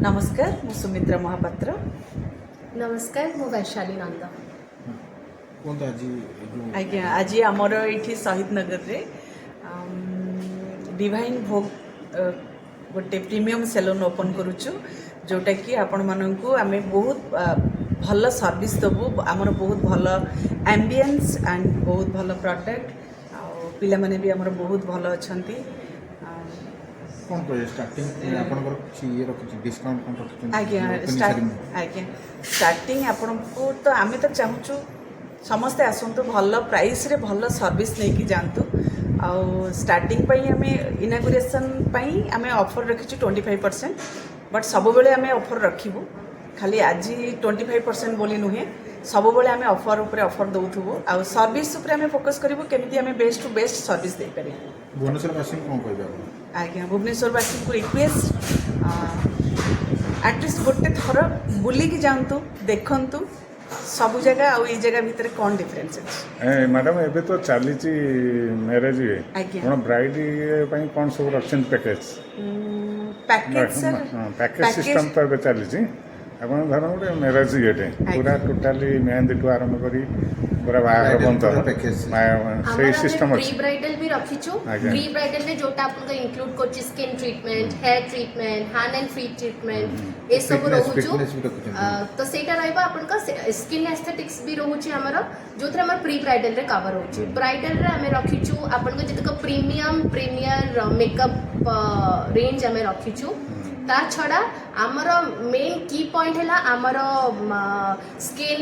नमस्कार मु सुमित्रा महापात्र। नमस्कार मु वैशाली नंद। आज्ञा आज आमर ये शहीद नगर रे डिवाइन भोग गोटे प्रीमियम सैलून ओपन करुचु जोटा कि आपण मानकु आमे बहुत भल सर्विस देबु। आमर बहुत भल एम्बियंस एंड बहुत भल प्रोडक्ट पिला माने भी आमर बहुत भल अछंती। कौन कहे स्टार्टिंग आपनकर छी ये रखि डिस्काउंट कोन रखि आज्ञा स्टार्टिंग आपन को तो आमे तो चाहूचु समस्ते आसंतु भल प्राइस रे भल सर्विस नहीं कि जानतु आउ स्टार्टिंग पई आमे इनागुरेशन पई आमे ऑफर रखिछु 25%। बट सब बेले आमे ऑफर रखिबु खाली आज 25% बोली नुहे सब बेले आमे ऑफर ऊपर ऑफर दउथुबु आउ सर्विस ऊपर आमे फोकस करिवु केमिति आमे बेस्ट टू बेस्ट सर्विस दे पारे। भुवनेश्वर वासी कोन कहबे आज्ञा भुवनेश्वर वासी को रिक्वेस्ट एटलिस्ट गोटे थर बुलिकी जातु देखु सब जगह आउ ये जगह भितर कौन डिफरेंस है। मैडम एबे तो चली मैरिज आज्ञा ब्राइड कौन सब रखते पैकेज पैकेज सिस्टम तो एबे चली ଆପଣ ଧର ଗୋଟେ ମ୍ୟାରେଜ୍ ଇଏଟେ ପୁରା ଟୋଟାଲି ମେହେନ୍ଦିଠୁ ଆରମ୍ଭ କରି ପୁରା ବାହାଘର ପର୍ଯ୍ୟନ୍ତ ସେଇ ସିଷ୍ଟମ୍ ଅଛି। ପ୍ରି ବ୍ରାଇଡାଲ ବି ରଖିଛୁ। ପ୍ରି ବ୍ରାଇଡାଲ ରେ ଯୋଟା ଆପଣଙ୍କ ଇନକ୍ଲୁଡ କରୁଛି skin treatment, hair treatment, hand and feet treatment ଏ ସବୁ ରହୁଛୁ। ତ ସେଇଟା ରହିବ ଆପଣଙ୍କ ସ୍କିନ୍ ଏସ୍ଥେଟିକ୍ସ ବି ରହୁଛି ଆମର ଯୋଉଥିରେ ଆମର ପ୍ରି ବ୍ରାଇଡାଲ ରେ କଭର ହଉଛି। ବ୍ରାଇଡାଲ ରେ ଆମେ ରଖିଛୁ ଆପଣଙ୍କ ଯେତେକ ପ୍ରିମିୟର मेकअप रेंज आमे रखिछु। ता छड़ा आमर मेन की पॉइंट है आमर स्किन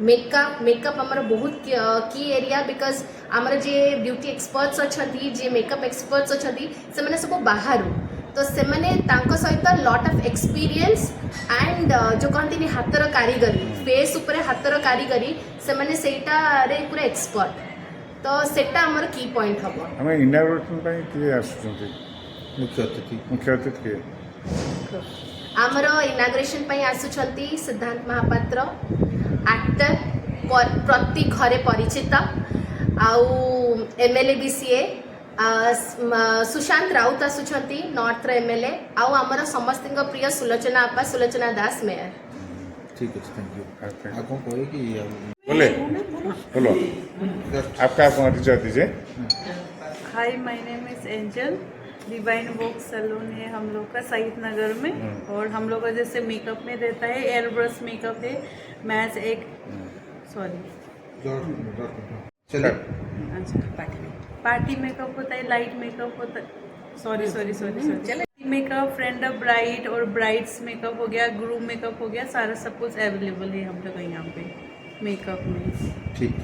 मेकअप आमर बहुत की एरिया बिकॉज आमर जे ब्यूटी एक्सपर्ट्स अच्छा जे मेकअप एक्सपर्ट्स अच्छा से मैंने सब बाहर तो से मैंने सहित लॉट ऑफ एक्सपीरियंस एंड जो कहती हाथर कारीगरी फेस उपर हाथर कारीगरी से मैंने सेटा रे पूरा एक्सपर्ट तो सेटा आमर की पॉइंट हम हमें इनागुरेशन पे किए आसुचंती मुख्य अतिथि आमर इनाग्रेशन पे आसुचंती सिद्धांत महापात्र एक्टर प्रति घरे परिचित आउ एमएलए बीसीए सुशांत राउत आसुचंती नॉर्थ एमएलए आउ आमर समस्त प्रिय सुलोचना आपा सुलोचना दास मेयर। ठीक है थैंक यू। आपको कहे कि बोले बोलो आपका परिचय दीजिए। Hi my name is Angel. Divine walk salon है हम लोग का शहीद नगर में और हम लोग का जैसे मेकअप में रहता है एयर ब्रश मेकअप है मैच एक पार्टी मेकअप होता है लाइट मेकअप होता है sorry makeup friend of bride और ब्राइड्स मेकअप हो गया ग्रूम मेकअप हो गया सारा सब कुछ अवेलेबल है हम लोग यहाँ पे मेकअप में। ठीक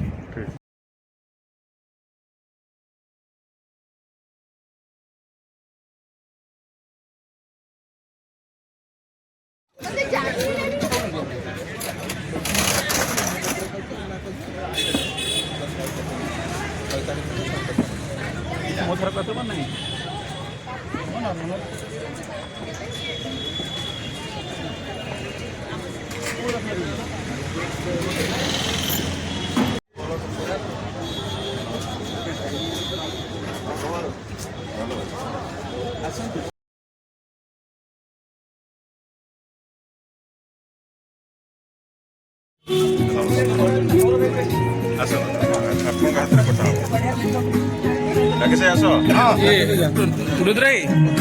रुद्राई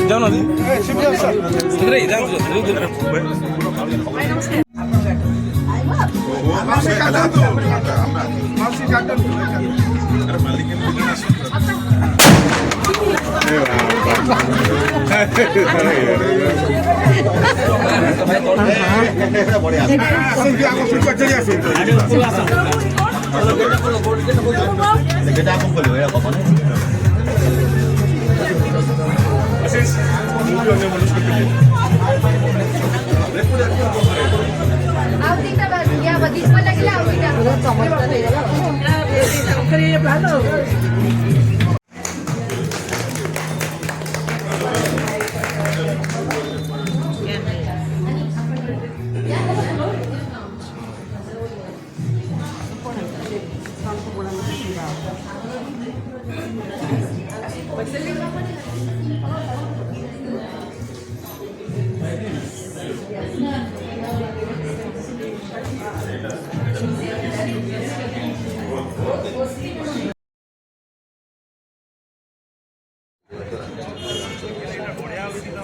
जाओ ना रुद्राई जाओ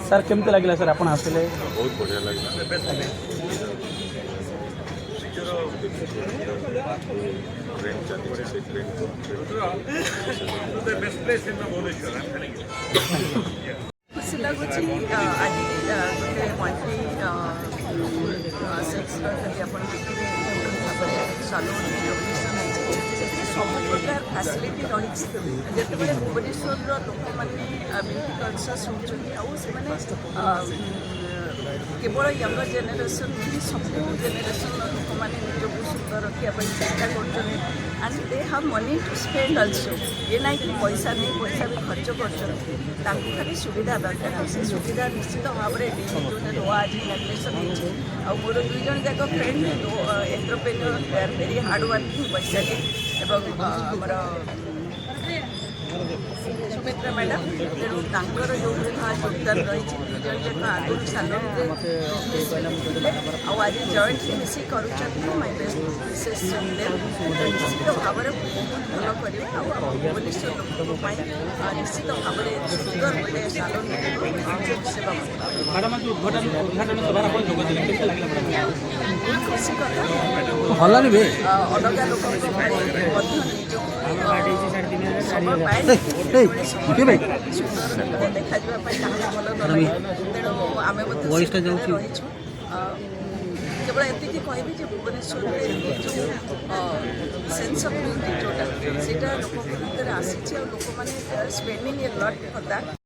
ସାର୍ କେମିତି ଲାଗିଲା ସାର୍ ଆପଣ ଆସିଲେ? ବହୁତ ବଢ଼ିଆ ଲାଗିଲା। ଟ୍ରେନ୍ ଚାଲିଛି ସେ ଟ୍ରେନ୍କୁ ଖୁସି ଲାଗୁଛି ଆଜି ଗୋଟେ ମଲ୍ଟି ସେକ୍ସର ଯଦି ଆପଣ ଦେଖିବେ ଭାବରେ ସାଲୁନ୍ ଇନୋଭେସନ୍ ହେଇଛି ସେଥିରେ ସବୁ ପ୍ରକାର ଫ୍ୟାସିଲିଟି ରହିଛି। ଯେତେବେଳେ ଭୁବନେଶ୍ୱରର ଲୋକମାନେ ବିୟୁଟି କନସିୟସ୍ ହେଉଛନ୍ତି ଆଉ ସେମାନେ କେବଳ ୟଙ୍ଗର ଜେନେରେସନ୍ ନୁହେଁ ସବୁ ଜେନେରେସନ୍ର ଲୋକମାନେ ନିଜକୁ ସୁନ୍ଦର ରଖିବା ପାଇଁ ଚେଷ୍ଟା କରୁଛନ୍ତି and they have money to spend also. ଏ ନାହିଁ କି ପଇସା ନେଇ ପଇସା ବି ଖର୍ଚ୍ଚ କରୁଛନ୍ତି, ତାଙ୍କୁ ଖାଲି ସୁବିଧା ଦରକାର ଆଉ ସେ ସୁବିଧା ନିଶ୍ଚିତ ଭାବରେ ଯେଉଁଟା ନୂଆ ଆଜି ଇନାଗୁରେସନ୍ ହେଇଛି। ଆଉ ମୋର 2 ଜଣ ଯାକ friend entrepreneur very hard working Baishakhi ଏବଂ ଆମର ସୁମିତ୍ରା ମ୍ୟାଡ଼ାମ୍। ତେଣୁ ତାଙ୍କର ଯେଉଁଭଳି ଯୋଗଦାନ ରହିଛି 2 ଜଣ ଯାକ ଆଗରୁ ସାଲନ୍ରେ ଥିଲେ ଆଉ ଆଜି ଜଏଣ୍ଟଲି ମିଶିକି କରୁଛନ୍ତି। ମାଇ ବେଷ୍ଟ ବିଶେଷ ନିଶ୍ଚିତ ଭାବରେ ବହୁତ ଭଲ କରିବେ ଆଉ ଆମ ଭୁବନେଶ୍ୱର ଲୋକଙ୍କ ପାଇଁ ନିଶ୍ଚିତ ଭାବରେ ସୁନ୍ଦର ଗୋଟେ ସାଲନ୍ ସେବା ମ୍ୟାଡ଼ାମ୍ ଆଜି ଉଦ୍ଘାଟନ ସଭାରେ ଆପଣ ଯୋଗ ଦେଲେ କେମିତି ଲାଗିଲା ମ୍ୟାଡ଼ାମ୍? ବହୁତ ଖୁସି କଥା। ଭଲ ନିବେ ଅଲଗା ଲୋକଙ୍କ ଭଳି ମଧ୍ୟ ନିଜକୁ ସମୟ ପାଏ ସୁନ୍ଦର ଦେଖାଯିବା ପାଇଁ କାହାକୁ ଭଲ ନ ଲାଗେ। ତେଣୁ ଆମେ ମଧ୍ୟ ରହିଛୁ। କେବଳ ଏତିକି କହିବି ଯେ ଭୁବନେଶ୍ୱରରେ ଯେଉଁ ସେନ୍ସ ଅଫ୍ ବିୟୁଟି ଯେଉଁଟା ସେଇଟା ଲୋକଙ୍କ ଭିତରେ ଆସିଛି ଆଉ ଲୋକମାନେ spending A lot for that.